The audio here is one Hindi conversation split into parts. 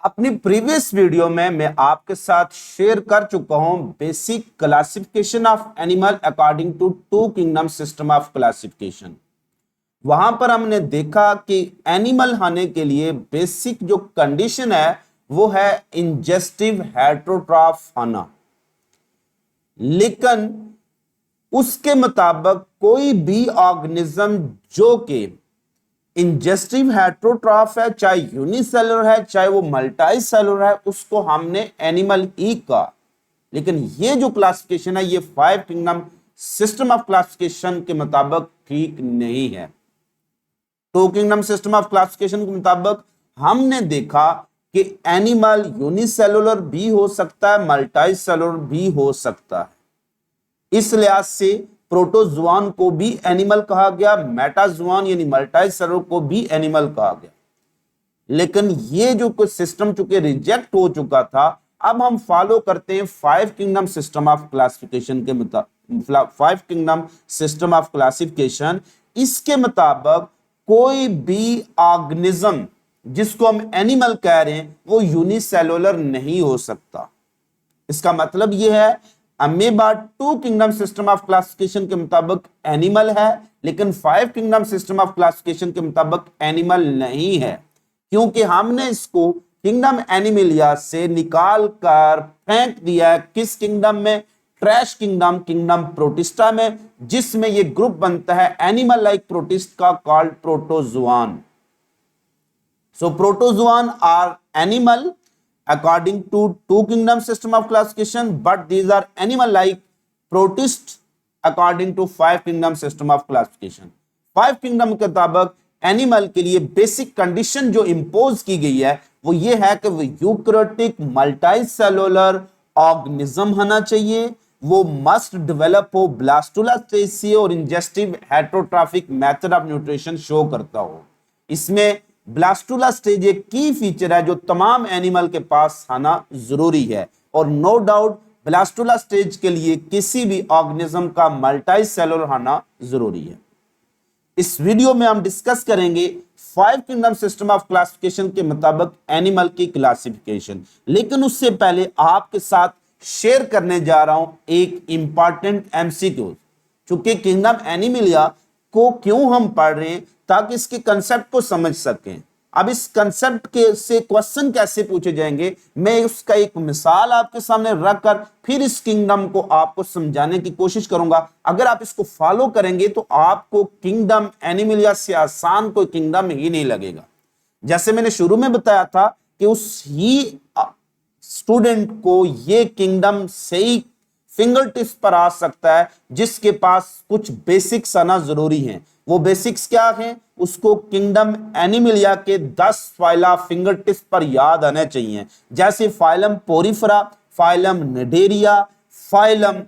अपनी प्रीवियस वीडियो में मैं आपके साथ शेयर कर चुका हूं basic classification of animal according to two kingdom system of classification. वहां पर हमने देखा कि एनिमल होने के लिए बेसिक जो कंडीशन है वो है इंजेस्टिव हेटरोट्रॉफ होना, लेकिन उसके मुताबिक कोई भी ऑर्गेनिज्म जो कि इंजेस्टिव हेटरोट्रॉफ है, चाहे यूनिसेलुलर है चाहे वो मल्टी सेलुलर है, उसको हमने एनिमल ही कहा। लेकिन ये जो क्लासिफिकेशन है ये 5 किंगडम सिस्टम ऑफ क्लासिफिकेशन के मुताबिक ठीक नहीं है। Two kingdom system of classification के मुताबिक हमने देखा कि एनिमल यूनिसेलुलर भी हो सकता है, मल्टी सेलुलर भी हो सकता है। इस लिहाज से प्रोटोजुआन को भी एनिमल कहा गया, मेटाजुआन यानी मल्टी सेलुलर को भी एनिमल कहा गया। लेकिन ये जो कुछ सिस्टम चूंकि रिजेक्ट हो चुका था, अब हम फॉलो करते हैं 5 किंगडम सिस्टम ऑफ क्लासिफिकेशन के मुताबिक। 5 किंगडम सिस्टम ऑफ क्लासिफिकेशन, इसके मुताबिक कोई भी ऑर्गेनिज्म जिसको हम एनिमल कह रहे हैं वो यूनिसेलुलर नहीं हो सकता। इसका मतलब यह है amoeba 2 kingdom system of classification के मुताबिक एनिमल है, लेकिन 5 किंगडम सिस्टम ऑफ क्लासिफिकेशन के मुताबिक एनिमल नहीं है, क्योंकि हमने इसको किंगडम एनिमलिया से निकाल कर फेंक दिया है किस किंगडम में, ट्रैश किंगडम, किंगडम प्रोटिस्टा में, जिसमें यह ग्रुप बनता है एनिमल लाइक प्रोटिस्ट का called protozoan. So protozoan are animal according to two kingdom system of classification, but these are animal like protist according to 5 kingdom system of classification। 5 kingdom के मुताबिक एनिमल के लिए बेसिक कंडीशन जो इंपोज की गई है वो ये है कि वो यूकैरियोटिक मल्टी सेलुलर ऑर्गेनिज्म होना चाहिए, वो मस्ट डेवलप हो ब्लास्टुला स्टेज से और ingestive heterotrophic method of nutrition show करता हो। इसमें ब्लास्टुला स्टेज एक की फीचर है जो तमाम एनिमल के पास आना जरूरी है, और नो डाउट ब्लास्टुला स्टेज के लिए किसी भी ऑर्गेनिज्म का मल्टी सेलुलर होना जरूरी है। इस वीडियो में हम डिस्कस करेंगे 5 किंगडम सिस्टम ऑफ क्लासिफिकेशन के मुताबिक एनिमल की क्लासिफिकेशन। लेकिन उससे पहले आपके साथ शेयर करने जा रहा हूं एक इंपॉर्टेंट एमसीक्यू। चूंकि किंगडम एनिमलिया को क्यों हम पढ़ रहे हैं, ताकि इसके कंसेप्ट को समझ सकें। अब इस कंसेप्ट के से क्वेश्चन कैसे पूछे जाएंगे, मैं उसका एक मिसाल आपके सामने रखकर फिर इस किंगडम को आपको समझाने की कोशिश करूंगा। अगर आप इसको फॉलो करेंगे तो आपको किंगडम एनिमलिया से आसान कोई किंगडम ही नहीं लगेगा। जैसे मैंने शुरू में बताया था कि उस ही स्टूडेंट को ये किंगडम सही फिंगर टिप्स पर आ सकता है जिसके पास कुछ बेसिक्स आना जरूरी है। वो बेसिक्स क्या हैं, उसको किंगडम एनिमलिया के 10 फाइला फिंगर टिप्स पर याद आने चाहिए, जैसे phylum Porifera, phylum Cnidaria, phylum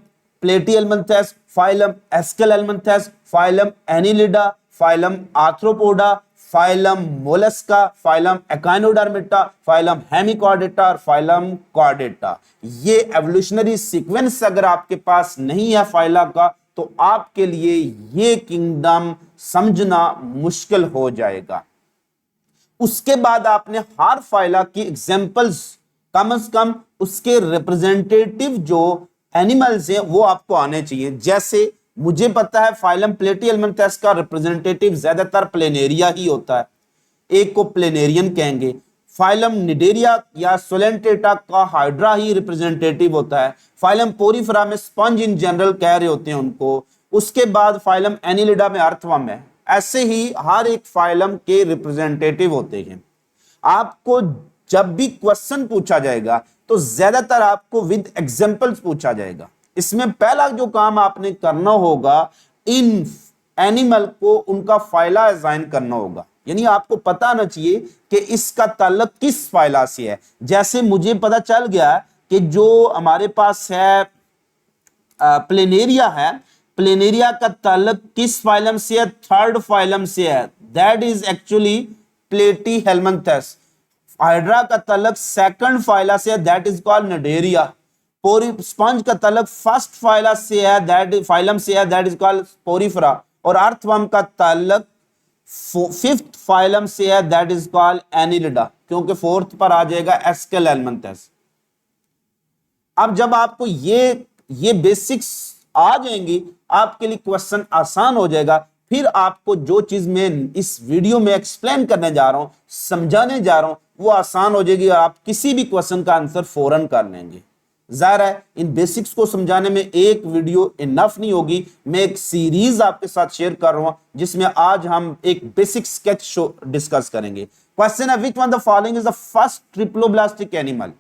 Platyhelminthes, phylum Aschelminthes, phylum Annelida, phylum Arthropoda, phylum Mollusca, phylum Echinodermata, phylum Hemichordata और फाइलम कॉर्डेटा। ये एवोल्यूशनरी सीक्वेंस अगर आपके पास नहीं है फाइला का तो आपके लिए ये किंगडम समझना मुश्किल हो जाएगा। उसके बाद आपने हर फाइला की एग्जांपल्स कम से कम उसके रिप्रेजेंटेटिव जो एनिमल्स हैं वो आपको आने चाहिए। जैसे मुझे पता है फाइलम प्लेटिहेल्मिन्थेस का रिप्रेजेंटेटिव ज्यादातर प्लेनेरिया ही होता है, एक को प्लेनेरियन कहेंगे। फाइलम निडेरिया या सोलेंटेटा का हाइड्रा ही रिप्रेजेंटेटिव होता है। फाइलम पोरिफेरा में स्पंज इन जनरल कह रहे होते हैं उनको। उसके बाद फाइलम एनिलिडा में अर्थवर्म है। ऐसे ही हर एक फाइलम के रिप्रेजेंटेटिव होते हैं। आपको जब भी क्वेश्चन पूछा जाएगा तो ज्यादातर आपको विद एग्जांपल्स पूछा जाएगा। इसमें पहला जो काम आपने करना होगा, इन एनिमल को उनका फाइला असाइन करना होगा, यानी आपको पता आना चाहिए कि इसका ताल्लुक किस फाइला से है। जैसे मुझे पता चल गया कि जो हमारे पास है प्लेनेरिया है, प्लेनेरिया का ताल्लुक किस फाइलम से है, थर्ड फाइलम से है, दैट इज एक्चुअली प्लेटिहेल्मिन्थेस। हाइड्रा का ताल्लुक सेकंड फाइला से है, that is called Cnidaria. Sponge का ताल्लुक फर्स्ट फाइला से है, दैट फाइलम से है, दैट इज कॉल्ड पोरिफेरा। और अर्थवर्म का ताल्लुक फिफ्थ फाइलम से है, दैट इज कॉल्ड एनिलिडा। क्योंकि फोर्थ पर आ जाएगा एस्केल एल्मंथस। अब जब आपको ये बेसिक्स आ जाएंगी, आपके लिए क्वेश्चन आसान हो जाएगा। फिर आपको जो चीज मैं इस वीडियो में एक्सप्लेन करने जा रहा हूं, समझाने जा रहा हूं, वो आसान हो जाएगी और आप किसी भी क्वेश्चन का आंसर फौरन कर लेंगे। जाहिर है इन बेसिक्स को समझाने में एक वीडियो इनफ नहीं होगी, मैं एक सीरीज आपके साथ शेयर कर रहा हूं जिसमें आज हम एक बेसिक स्केच शो डिस्कस करेंगे। क्वेश्चन है, which one the following is the first triploblastic animal.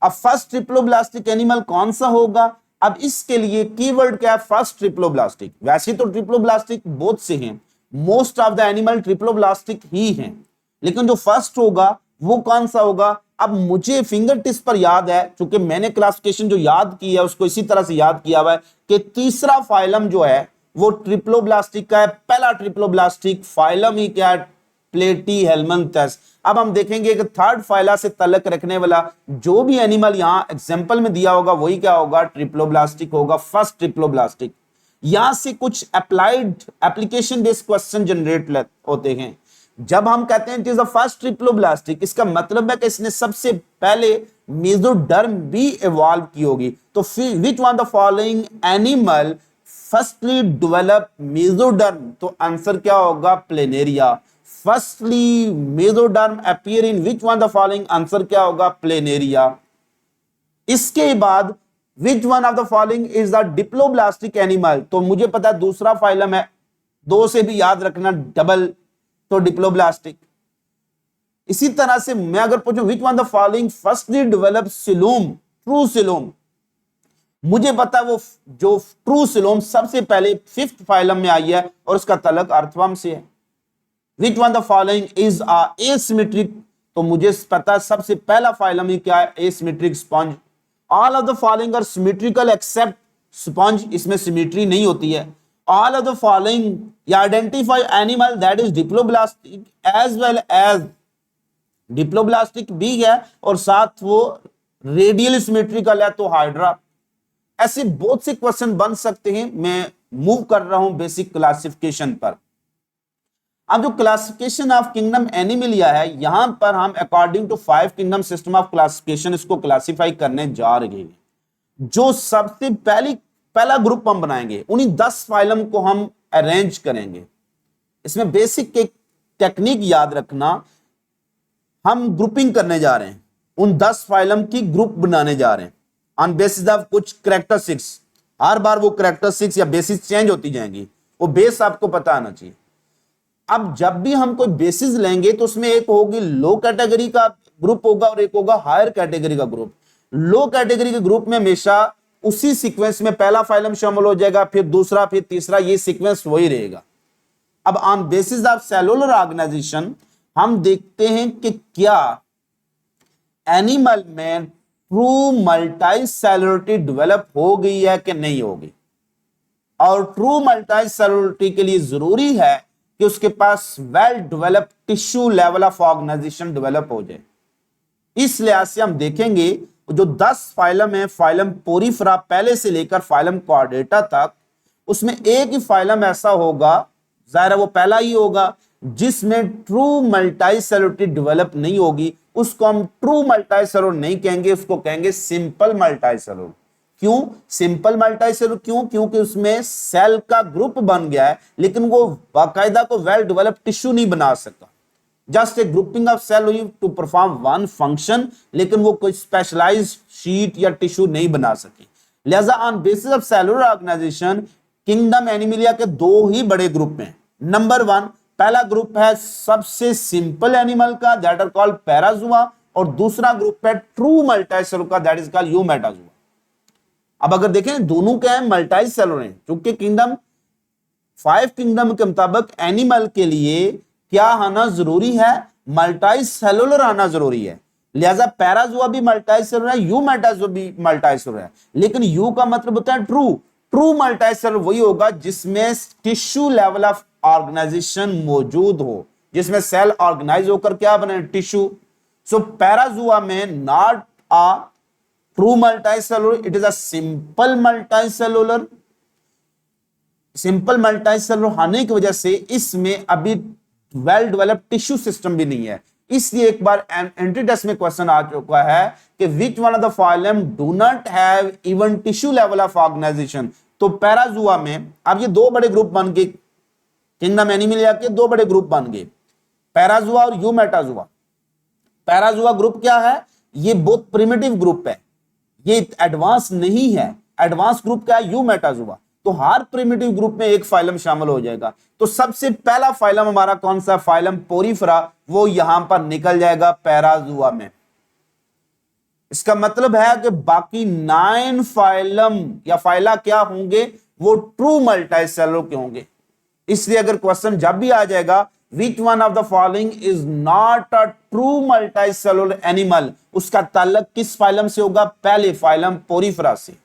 अब फर्स्ट ट्रिप्लोब्लास्टिक एनिमल कौन सा होगा? अब इसके लिए कीवर्ड क्या है? First triploblastic. वैसे तो ट्रिप्लोब्लास्टिक बहुत से हैं, most of the animal triploblastic ही हैं, लेकिन जो फर्स्ट होगा वो कौन सा होगा? अब मुझे फिंगर टिप्स पर याद है, क्योंकि मैंने क्लासिफिकेशन जो याद की है उसको इसी तरह से याद किया हुआ है कि तीसरा फाइलम जो है वो ट्रिप्लोब्लास्टिक का है। पहला ट्रिप्लोब्लास्टिक फाइलम ही क्या है? प्लेटीहेल्मिन्थस। अब हम देखेंगे कि थर्ड फाइला से तलक रखने वाला जो भी एनिमल यहां एग्जांपल में दिया होगा वही क्या होगा? ट्रिप्लोब्लास्टिक होगा, फर्स्ट ट्रिप्लोब्लास्टिक। यहां से कुछ applied application based question generate होते हैं। जब हम कहते हैं it is the first triploblastic, इसका मतलब है कि इसने सबसे पहले मेसोडर्म भी इवॉल्व की होगी। तो which one the following animal firstly develop mesoderm? तो आंसर क्या होगा? Planaria. Firstly mesoderm appear in which one the following? Answer क्या होगा? प्लेनेरिया। इसके बाद विच one of the following is the diploblastic animal? तो मुझे पता है दूसरा फाइलम है, दो से भी याद रखना डबल, तो डिप्लोब्लास्टिक। इसी तरह से मैं अगर पूछूं विच one the following firstly develop coelom, true coelom, मुझे पता है वो जो ट्रू सिलोम सबसे पहले फिफ्थ फाइलम में आई है और उसका तलक अर्थवर्म से है। Which one the following is asymmetric? तो मुझे पता है सबसे पहला फाइलम ही क्या है? Asymmetric sponge. All of the following are symmetrical except sponge, इसमें सिमेट्री नहीं होती है। ऑल ऑफ द फॉलोइंग या identify animal that is diploblastic as well as, diploblastic भी है और साथ वो रेडियल सिमेट्रिकल है, तो हाइड्रा। ऐसे बहुत से क्वेश्चन बन सकते हैं। मैं मूव कर रहा हूं बेसिक क्लासिफिकेशन पर। अब जो क्लासिफिकेशन ऑफ किंगडम एनिमलिया है, यहां पर हम according to 5 kingdom system of classification इसको क्लासिफाई करने जा रहे हैं। जो सबसे पहला ग्रुप हम बनाएंगे, उन्हीं 10 फाइलम को हम अरेंज करेंगे। इसमें बेसिक एक टेक्निक याद रखना, हम ग्रुपिंग करने जा रहे हैं, उन 10 फाइलम की ग्रुप बनाने जा रहे हैं ऑन बेसिस ऑफ कुछ कैरेक्टरिस्टिक्स। हर बार वो कैरेक्टरिस्टिक्स या बेसिस चेंज होती जाएंगी, वो बेस आपको पता आना चाहिए। अब जब भी हम कोई बेसिस लेंगे तो उसमें एक होगी लो कैटेगरी का ग्रुप होगा और एक होगा हायर कैटेगरी का ग्रुप। लो कैटेगरी के ग्रुप में हमेशा उसी सीक्वेंस में पहला फाइलम शामिल हो जाएगा, फिर दूसरा, फिर तीसरा, ये सीक्वेंस वही रहेगा। अब on basis of cellular organisation हम देखते हैं कि क्या एनिमल में ट्रू मल्टी सेलुलरिटी डेवलप हो गई है कि नहीं होगी। और ट्रू मल्टी सेलुलरिटी के लिए जरूरी है कि उसके पास well develop tissue level of organization develop हो जाए। इस लिहाज से हम देखेंगे जो 10 फाइलम है, फाइलम पोरीफेरा पहले से लेकर फाइलम कॉर्डेटा तक, उसमें एक ही फाइलम ऐसा होगा, जाहिर है वो पहला ही होगा, जिसमें ट्रू मल्टी सेलुलरिटी डेवलप नहीं होगी। उसको हम ट्रू मल्टी सेलुलर नहीं कहेंगे, उसको कहेंगे सिंपल मल्टी सेलुलर। क्यों सिंपल मल्टी सेलुलर? क्यों? क्योंकि उसमें सेल का ग्रुप बन गया है, लेकिन वो बाकायदा को वेल डेवलप टिश्यू नहीं बना सकता। Just a grouping of cell to perform one function, लेकिन वो कोई स्पेशलाइज्ड शीट या टिश्यू नहीं बना सके। लिहाजा on basis of cellular organisation kingdom Animalia के 2 ही बड़े ग्रुप हैं। नंबर 1 पहला ग्रुप है सबसे सिंपल एनिमल का, दैट आर कॉल्ड पैराजुआ, और दूसरा ग्रुप है ट्रू मल्टी सेलुलर का, दैट इज कॉल्ड यूमेटाजुआ। अब अगर देखें दोनों क्या है? मल्टी सेलुलर हैं, क्योंकि किंगडम 5 किंगडम के मुताबिक एनिमल के लिए क्या आना जरूरी है? मल्टी सेलुलर आना जरूरी है। लिहाजा पैराजुआ भी मल्टी सेलुलर है, यूमेटाजुआ भी मल्टी सेलुलर है, लेकिन यू का मतलब होता है ट्रू। ट्रू मल्टी सेलुलर वही होगा जिसमें टिश्यू लेवल ऑफ ऑर्गेनाइजेशन मौजूद हो, जिसमें सेल ऑर्गेनाइज होकर क्या बने? टिश्यू। सो पैराजुआ में not a true multicellular, it is a simple multicellular. Simple multicellular होने की वजह से इसमें अभी वेल डेवलप्ड टिश्यू सिस्टम भी नहीं है। इसलिए एक बार एंट्री टेस्ट में क्वेश्चन आ चुका है कि which one of the phylum do not have even tissue level of organisation. तो पैराजुआ में अब ये दो बड़े ग्रुप बन गए, किंगडम एनिमलिया के दो बड़े ग्रुप बन गए, पैराजुआ और यूमेटाजुआ। पैराजुआ ग्रुप क्या है, ये बहुत प्रिमिटिव ग्रुप है, ये एडवांस नहीं है। एडवांस ग्रुप क्या है, यूमेटाजुआ। तो हर प्रिमिटिव ग्रुप में एक फाइलम शामिल हो जाएगा। तो सबसे पहला फाइलम हमारा कौन सा, फाइलम पोरीफेरा, वो यहां पर निकल जाएगा पैराजुआ में। इसका मतलब है कि बाकी 9 फाइलम या फाइला क्या होंगे, वो ट्रू मल्टीसेलुलर के होंगे। इसलिए अगर क्वेश्चन जब भी आ जाएगा विच one of the following is not a true multicellular animal, उसका ताल्लुक किस फाइलम से होगा, पहले फाइलम पोरीफेरा से।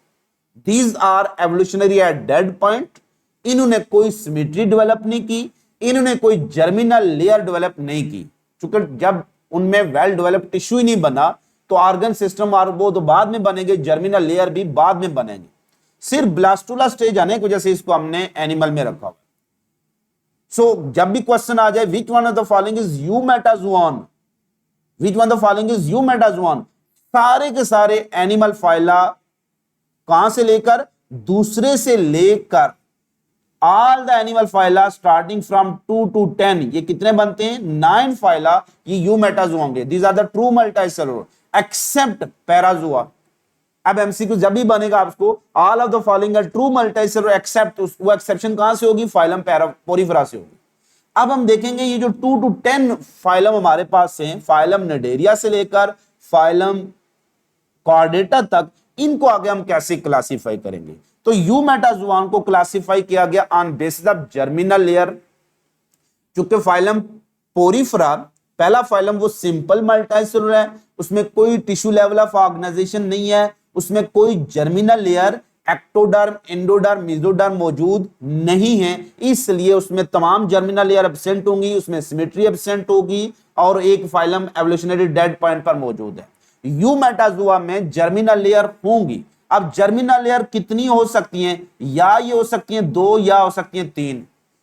These are evolutionary at dead point. इन्होंने कोई सिमेट्री डेवलप नहीं की, इन्होंने कोई जर्मिनल लेयर डेवलप नहीं की, क्योंकि जब उनमें वेल डेवलप टिश्यू ही नहीं बना तो ऑर्गन सिस्टम और वो तो बाद में बनेंगे, जर्मिनल लेयर भी बाद में बनेंगे। सिर्फ ब्लास्टुला स्टेज आने की वजह से इसको हमने एनिमल में रखा हुआ। सो जब भी क्वेश्चन आ जाए which one of the following is eumetazoan, which one of the following is eumetazoan, सारे के सारे एनिमल फाइला कहां से लेकर, दूसरे से लेकर, all the animal phyla starting from 2 to 10, ये कितने बनते हैं, 9 फाइला, ये यूमेटाजुआ होंगे। These are the true multicellular except parazoa. अब एमसीक्यू जब भी बनेगा आपको, all of the following are true multicellular except, वो एक्सेप्शन कहां से होगी, फाइलम पोरीफेरा से होगी। अब हम देखेंगे ये जो 2 to 10 फाइलम हमारे पास हैं, फाइलम निडेरिया से लेकर फाइलम कॉर्डेटा तक, इनको आगे हम कैसे क्लासिफाई करेंगे। तो यूमेटाजुआन को क्लासिफाई किया गया on basis of germinal layer, क्योंकि फाइलम पोरीफेरा पहला फाइलम वो सिंपल मल्टीसेलुलर है, उसमें कोई टिश्यू लेवल ऑफ ऑर्गेनाइजेशन नहीं है, उसमें कोई germinal layer, ectoderm, endoderm, mesoderm मौजूद नहीं है, इसलिए उसमें तमाम जर्मिनल लेयर एब्सेंट होंगी, उसमें सिमेट्री एब्सेंट होगी और एक फाइलम एवोल्यूशनरी डेड पॉइंट पर मौजूद है। यूमेटाजुआ में जर्मिनल लेयर होंगी। अब जर्मिनल लेयर कितनी हो सकती हैं, या ये हो सकती हैं 2 या हो सकती हैं 3,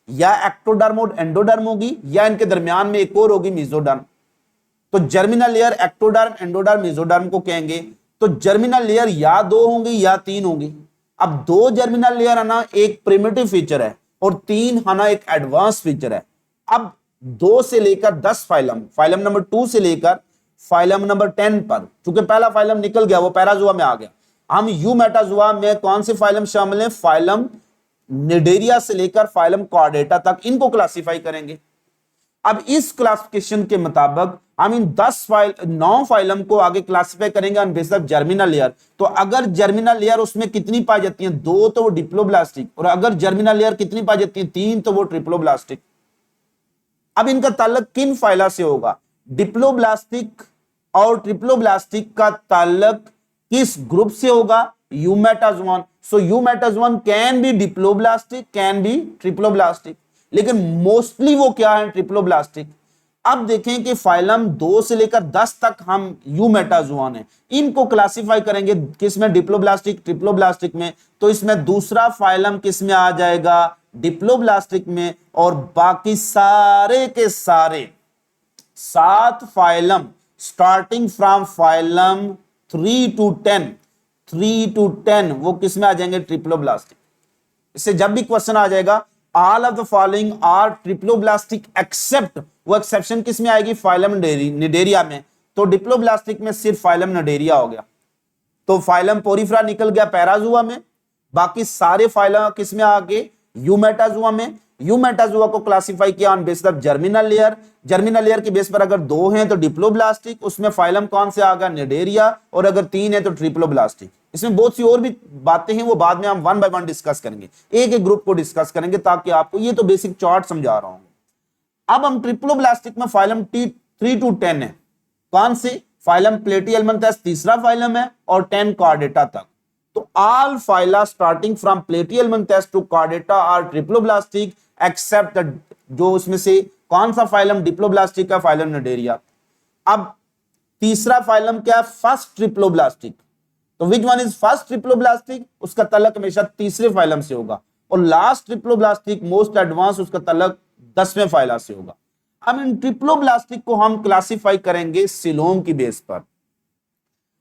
या एक्टोडर्म और एंडोडर्म होगी, या इनके दरमियान में एक और होगी मेसोडर्म। तो germinal layer ectoderm, endoderm, mesoderm को कहेंगे। तो जर्मिनल लेयर या 2 होंगी या 3 होंगी। अब 2 जर्मिनल लेयर है ना, एक प्रिमिटिव फीचर है, और 3 है ना एक एडवांस फीचर है। अब 2 से लेकर 10 फाइलम, फाइलम नंबर 2 से लेकर फाइलम नंबर 10 पर, चूंकि पहला फाइलम निकल गया, वो पैराजुआ में आ गया, हम यूमेटाजुआ में कौन से फाइलम शामिल हैं, फाइलम निडेरिया से लेकर फाइलम कॉर्डेटा तक, इनको क्लासिफाई करेंगे। अब इस क्लासिफिकेशन के मुताबिक हम इन 9 फाइलम को आगे क्लासिफाई करेंगे on basis of germinal layer. तो अगर जर्मिनल लेयर उसमें कितनी पाई जाती है, 2, तो वो डिप्लोब्लास्टिक, और अगर जर्मिनल लेयर कितनी पाई जाती है, 3, तो वो ट्रिप्लोब्लास्टिक। अब इनका ताल्लुक किन फाइला से होगा, डिप्लोब्लास्टिक और ट्रिप्लोब्लास्टिक का ताल्लुक किस ग्रुप से होगा, eumetazoan. So eumetazoan can be diploblastic, can be triploblastic, लेकिन मोस्टली वो क्या है, ट्रिप्लोब्लास्टिक। अब देखें कि फाइलम 2 से लेकर 10 तक हम यूमेटाजुआन है, इनको क्लासिफाई करेंगे किसमें, डिप्लोब्लास्टिक, ट्रिप्लोब्लास्टिक में। तो इसमें दूसरा फाइलम किस में आ जाएगा, डिप्लोब्लास्टिक में, और बाकी सारे के सारे 7 phylum starting from phylum 3 to 10 वो किस में आ जाएंगे, ट्रिप्लोब्लास्टिक। इससे जब भी क्वेश्चन आ जाएगा all of the following are triploblastic except, वो एक्सेप्शन किस में आएगी, फाइलम निडेरिया में। तो डिप्लोब्लास्टिक में सिर्फ फाइलम निडेरिया हो गया, तो फाइलम पोरीफेरा निकल गया पैराजुआ में, बाकी सारे फाइलम किस में आ गए, यूमेटाजुआ में। यूमेटाजुआ को क्लासिफाई किया on basis of germinal layer. Germinal layer के बेस पर अगर 2 हैं तो डिप्लोब्लास्टिक, उसमें फाइलम कौन से आ गया, निडेरिया, और अगर 3 है तो ट्रिप्लोब्लास्टिक। इसमें बहुत सी और भी बातें हैं, वो बाद में हम 1 by 1 डिस्कस करेंगे, एक एक ग्रुप को डिस्कस करेंगे, ताकि आपको ये तो बेसिक चार्ट समझा रहा हूं। अब हम ट्रिप्लोब्लास्टिक में फाइलम 3 to 10 है, कौन से, फाइलम प्लेटिहेल्मिन्थेस तीसरा फाइलम है, और 10 कॉर्डेटा तक। तो all phyla starting from Platyhelminthes to Chordata are triploblastic except जो उसमें से कौन सा फाइलम, डिप्लोब्लास्टिक का, फाइलम निडेरिया। अब तीसरा फाइलम क्या, फर्स्ट ट्रिप्लोब्लास्टिक। तो which one is first triploblastic, उसका तल्लक हमेशा तीसरे फाइलम से होगा, और लास्ट ट्रिप्लोब्लास्टिक मोस्ट एडवांस, उसका तल्लक 10वें फाइला से होगा। अब इन ट्रिप्लोब्लास्टिक को हम क्लासिफाई करेंगे सिलोम की बेस पर।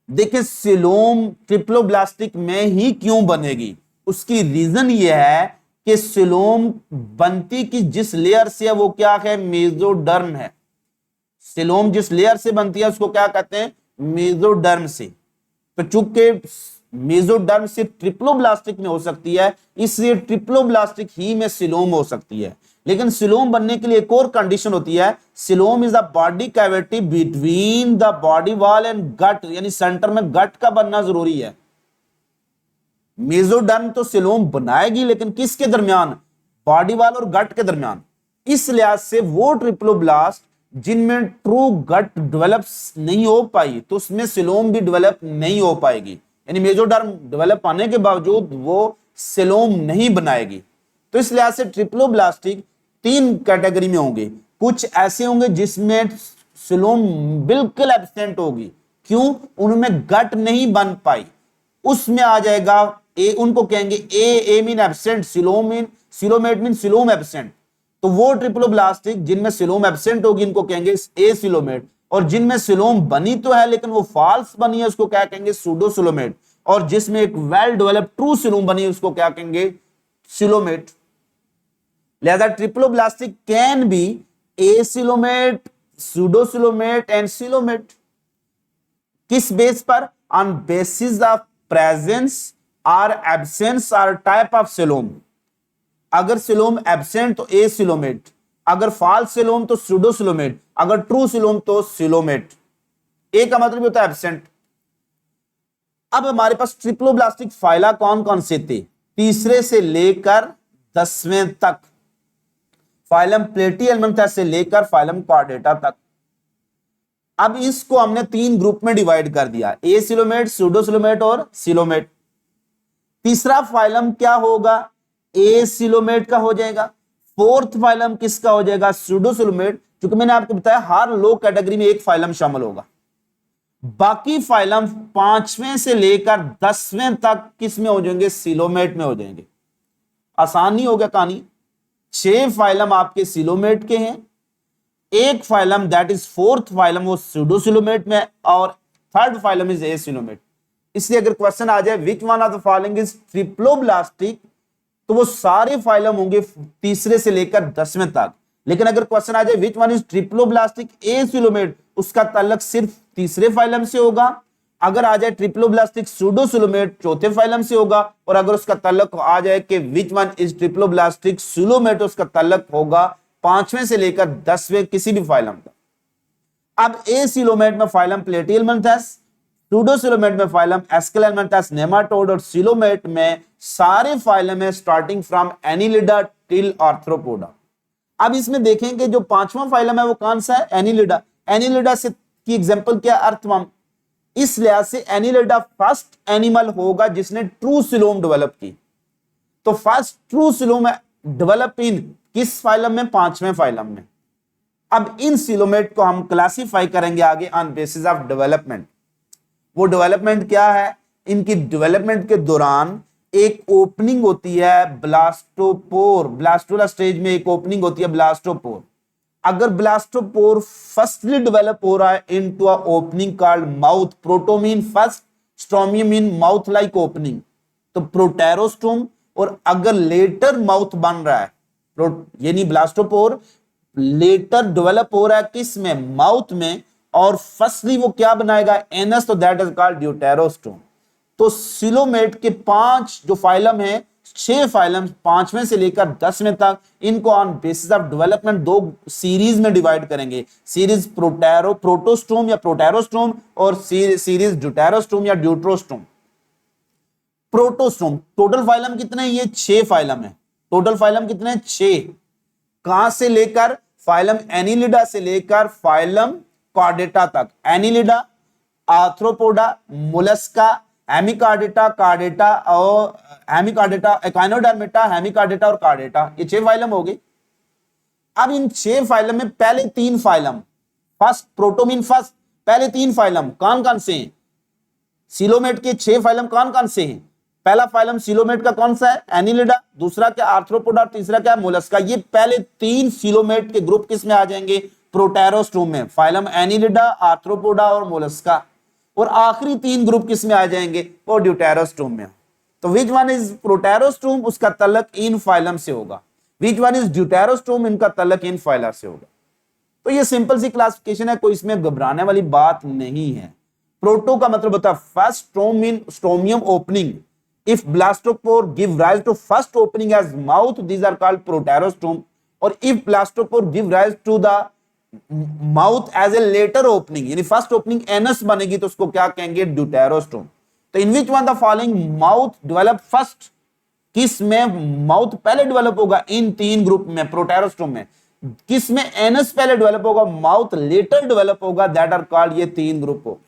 देखिए सिलोम ट्रिप्लोब्लास्टिक में ही क्यों बनेगी, उसकी रीजन ये है कि सिलोम बनती की जिस लेयर से है वो क्या है, मेसोडर्म है। सिलोम जिस लेयर से बनती है उसको क्या कहते हैं, मेसोडर्म से। तो चूंकि मेसोडर्म से ट्रिप्लोब्लास्टिक में हो सकती है, इसलिए ट्रिप्लोब्लास्टिक ही में सिलोम हो सकती है। लेकिन सिलोम बनने के लिए एक और कंडीशन होती है, coelom is the body cavity between the body wall and gut, यानी सेंटर में गट का बनना जरूरी है। मेसोडर्म तो सिलोम बनाएगी लेकिन किसके दरमियान, बॉडी वॉल और गट के दरमियान। इस लिहाज से वो ट्रिप्लोब्लास्ट जिनमें ट्रू गट डेवलप नहीं हो पाई तो उसमें सिलोम भी डेवलप नहीं हो पाएगी, यानी मेसोडर्म डेवलप आने के बावजूद वो सिलोम नहीं बनाएगी। तो इस लिहाज से ट्रिप्लोब्लास्टिक तीन कैटेगरी में होंगे। कुछ ऐसे होंगे जिसमें सिलोम बिल्कुल एब्सेंट होगी, क्यों, उनमें गट नहीं बन पाई, उसमें आ जाएगा ए, उनको कहेंगे a mean absent, coelomate mean coelom absent. तो वो ट्रिप्लोब्लास्टिक जिनमें सिलोम एब्सेंट होगी इनको कहेंगे ए सिलोमेट, और जिनमें सिलोम बनी तो है लेकिन वो फॉल्स बनी है उसको क्या कहेंगे, सूडो सिलोमेट, और जिसमें एक वेल डेवलप्ड ट्रू सिलोम बनी है उसको क्या कहेंगे, सिलोमेट। लिहाजा triploblastic can be A coelomate, pseudo coelomate and coelomate. किस बेस पर, ऑन बेसिस ऑफ प्रेजेंस और एब्सेंस और टाइप ऑफ सिलोम। अगर सिलोम एब्सेंट तो ए सिलोमेट, अगर फॉल्स सिलोम तो सूडो सिलोमेट, अगर ट्रू सिलोम तो सिलोमेट। ए का मतलब होता है एब्सेंट। अब हमारे पास ट्रिप्लोब्लास्टिक फाइला कौन कौन से थे, तीसरे से लेकर 10वें तक, फाइलम प्लेटिहेल्मिन्थस से लेकर फाइलम कॉर्डेटा तक। अब इसको हमने तीन ग्रुप में डिवाइड कर दिया, ए सिलोमेट, सूडो सिलोमेट और सिलोमेट। तीसरा फाइलम क्या होगा, ए सिलोमेट का हो जाएगा। फोर्थ फाइलम किसका हो जाएगा, सूडो सिलोमेट, क्योंकि मैंने आपको बताया हर लो कैटेगरी में एक फाइलम शामिल होगा। बाकी फाइलम 5वें से लेकर 10वें तक किस में हो जाएंगे, सिलोमेट में हो जाएंगे। आसान नहीं हो गया कहानी। 6 फाइलम आपके सिलोमेट के हैं, एक phylum that is fourth phylum वो सूडो सिलोमेट में, और third phylum is a coelomate. इसलिए अगर क्वेश्चन आ जाए which one of the following is triploblastic, तो वो सारे फाइलम होंगे तीसरे से लेकर 10वें तक। लेकिन अगर क्वेश्चन आ जाए which one is triploblastic A coelomate, उसका ताल्लुक सिर्फ तीसरे फाइलम से होगा। अगर आ जाए ट्रिप्लोब्लास्टिक सूडो सिलोमेट, चौथे फाइलम से होगा। और अगर उसका ताल्लुक आ जाए कि which one is triploblastic coelomate, उसका ताल्लुक होगा 5वें से लेकर 10वें किसी भी फाइलम का। अब ए सिलोमेट में फाइलम प्लेटिहेल्मिन्थस, सूडो सिलोमेट में फाइलम एस्केलेल्मिन्थस नेमाटोड, और सिलोमेट में सारे फाइलम है starting from Annelida till arthropoda. अब इसमें देखेंगे जो 5वां फाइलम है वो कौन सा है, एनिलिडा। एनिलिडा से की एग्जांपल क्या, अर्थवर्म। इस लिहाज से एनिलिडा फर्स्ट एनिमल होगा जिसने ट्रू सिलोम डेवलप की। तो first true coelom develop in किस फाइलम में, 5वें फाइलम में। अब इन सिलोमेट को हम क्लासिफाई करेंगे आगे ऑन बेसिस ऑफ डेवलपमेंट। वो डेवलपमेंट क्या है, इनकी डेवलपमेंट के दौरान एक ओपनिंग होती है ब्लास्टोपोर, ब्लास्टोला स्टेज में एक ओपनिंग होती है ब्लास्टोपोर। अगर ब्लास्टोपोर फर्स्टली डेवलप हो रहा है into a opening called mouth, proto mean first, stomium mean mouth like opening, तो प्रोटेरोस्टोम। और अगर लेटर माउथ बन रहा है, यानी ब्लास्टोपोर लेटर डेवलप हो रहा है किस में, माउथ में, और फर्स्टली वो क्या बनाएगा, एनस, तो दैट इज कॉल्ड ड्यूटेरोस्टोम। तो सिलोमेट के 5 जो फाइलम है, 6 फाइलम 5वें से लेकर 10वें तक, इनको on basis of development 2 series में डिवाइड करेंगे। सीरीज प्रोटोस्टोम या प्रोटेरोस्टोम, और सीरीज ड्यूटेरोस्टोम या ड्यूट्रोस्टोम। प्रोटोस्टोम टोटल फाइलम कितने हैं, ये 6 फाइलम है। टोटल फाइलम कितने हैं, 6। कहां से लेकर, फाइलम एनिलिडा से लेकर फाइलम कॉर्डेटा तक। Annelida, arthropoda, Mollusca, Hemichordata, Chordata और हेमिकॉर्डेटा, एकाइनोडर्मेटा, हेमिकॉर्डेटा और कॉर्डेटा, ये 6 फाइलम हो गए। अब इन 6 फाइलम में पहले 3 फाइलम, फर्स्ट प्रोटोमीन फर्स्ट, पहले 3 फाइलम कौन कौन से हैं, सिलोमेट के 6 फाइलम कौन कौन से हैं। पहला फाइलम सिलोमेट का कौन सा है, एनिलिडा, दूसरा क्या आर्थ्रोपोडा, तीसरा क्या मोलस्का। ये पहले 3 सिलोमेट के ग्रुप किस में आ जाएंगे, प्रोटेरोस्टोम में, फाइलम एनिलिडा, आर्थ्रोपोडा और मोलस्का। और आखिरी 3 ग्रुप किस में आ जाएंगे, वो ड्यूटेरोस्टोम में। तो विच वन इज प्रोटेरोस्टोम, उसका तल्लक इन फाइलम से होगा। विच वन इज ड्यूटेरोस्टोम, इनका तल्लक इन फाइलम से होगा। तो ये सिंपल सी क्लासिफिकेशन है, कोई इसमें घबराने वाली बात नहीं है। प्रोटो का मतलब होता है first stome in stomium opening. If blastopore give rise to first opening as mouth, these are called proterostome. और if blastopore give rise to the mouth as a later opening, यानी फर्स्ट ओपनिंग एनस बनेगी तो उसको क्या कहेंगे, ड्यूटेरोस्टोम। तो in which one the following mouth develop first, किस में माउथ पहले डेवलप होगा, इन 3 ग्रुप में, प्रोटेरोस्टोम में। किस में एनस पहले डेवलप होगा, माउथ लेटर डेवलप होगा, दैट आर कॉल्ड, ये 3 ग्रुप हो।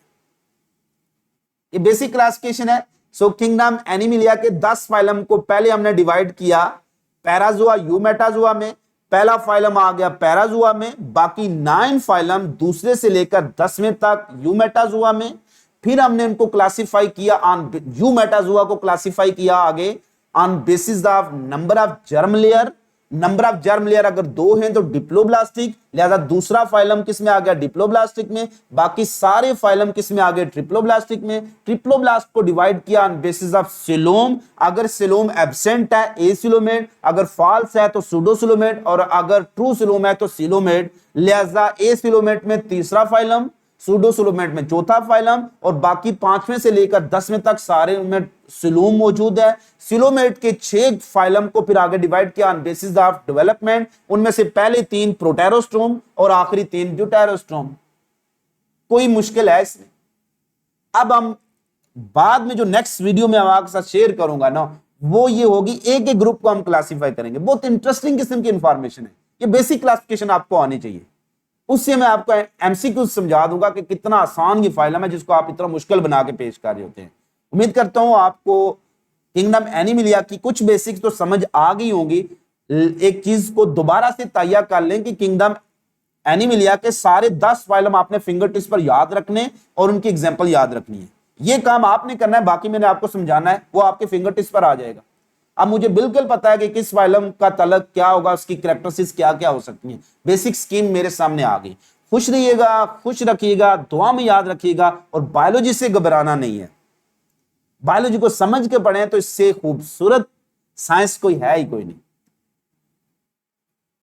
ये बेसिक क्लासिफिकेशन है। सो किंगडम एनिमिलिया के 10 फाइलम को पहले हमने डिवाइड किया पैराजुआ, यूमेटाजुआ में। पहला फाइलम आ गया पैराजुआ में, बाकी 9 फाइलम दूसरे से लेकर 10वें तक यूमेटाजुआ में। फिर हमने उनको क्लासिफाई किया ऑन, यूमेटाजुआ को क्लासिफाई किया आगे on basis of number of germ layer. Number of germ layer अगर 2 हैं तो डिप्लोब्लास्टिक, लिहाजा दूसरा फाइलम किस में आ गया, डिप्लोब्लास्टिक में। बाकी सारे फाइलम किस में आ गए, ट्रिप्लोब्लास्टिक में। ट्रिप्लोब्लास्ट को डिवाइड किया ऑन बेसिस ऑफ सिलोम, अगर सिलोम एब्सेंट है एसिलोमेट, अगर फॉल्स है तो सूडोसिलोमेट, और अगर ट्रू सिलोम है तो सिलोमेट। लिहाजा एसिलोमेट में तीसरा फाइलम, सूडोसिलोमेट में चौथा फाइलम, और बाकी 5वें से लेकर 10वें तक सारे में सिलोम मौजूद है। सिलोमेट के 6 फाइलम को फिर आगे डिवाइड किया ऑन बेसिस ऑफ डेवलपमेंट, उनमें से पहले 3 प्रोटेरोस्टोम और आखिरी 3 ड्यूटेरोस्टोम। कोई मुश्किल है इसमें? अब हम बाद में जो नेक्स्ट वीडियो में आपके साथ शेयर करूंगा ना, वो ये होगी, एक एक ग्रुप को हम क्लासिफाई करेंगे। बहुत इंटरेस्टिंग किस्म की इंफॉर्मेशन है, ये बेसिक क्लासिफिकेशन आपको आनी चाहिए। उससे मैं आपको एमसीक्यू समझा दूंगा कि कितना आसान ये फाइलम है जिसको आप इतना मुश्किल बना के पेश कर रहे होते हैं। उम्मीद करता हूं आपको किंगडम एनिमिलिया की कुछ बेसिक्स तो समझ आ गई होंगी। एक चीज को दोबारा से तैया कर लें कि किंगडम एनिमिलिया के सारे 10 फाइलम आपने फिंगर टिप्स पर याद रखने और उनकी एग्जांपल याद रखनी है। ये काम आपने करना है, बाकी मैंने आपको समझाना है, वो आपके फिंगर टिप्स पर आ जाएगा। अब मुझे बिल्कुल पता है कि किस फाइलम का तलक क्या होगा, उसकी कैरेक्टरिस्टिक्स क्या क्या हो सकती हैं। बेसिक स्कीम मेरे सामने आ गई। खुश रहिएगा, खुश रखिएगा, दुआ में याद रखिएगा, और बायोलॉजी से घबराना नहीं है। बायोलॉजी को समझ के पढ़ें तो इससे खूबसूरत साइंस कोई है ही कोई नहीं।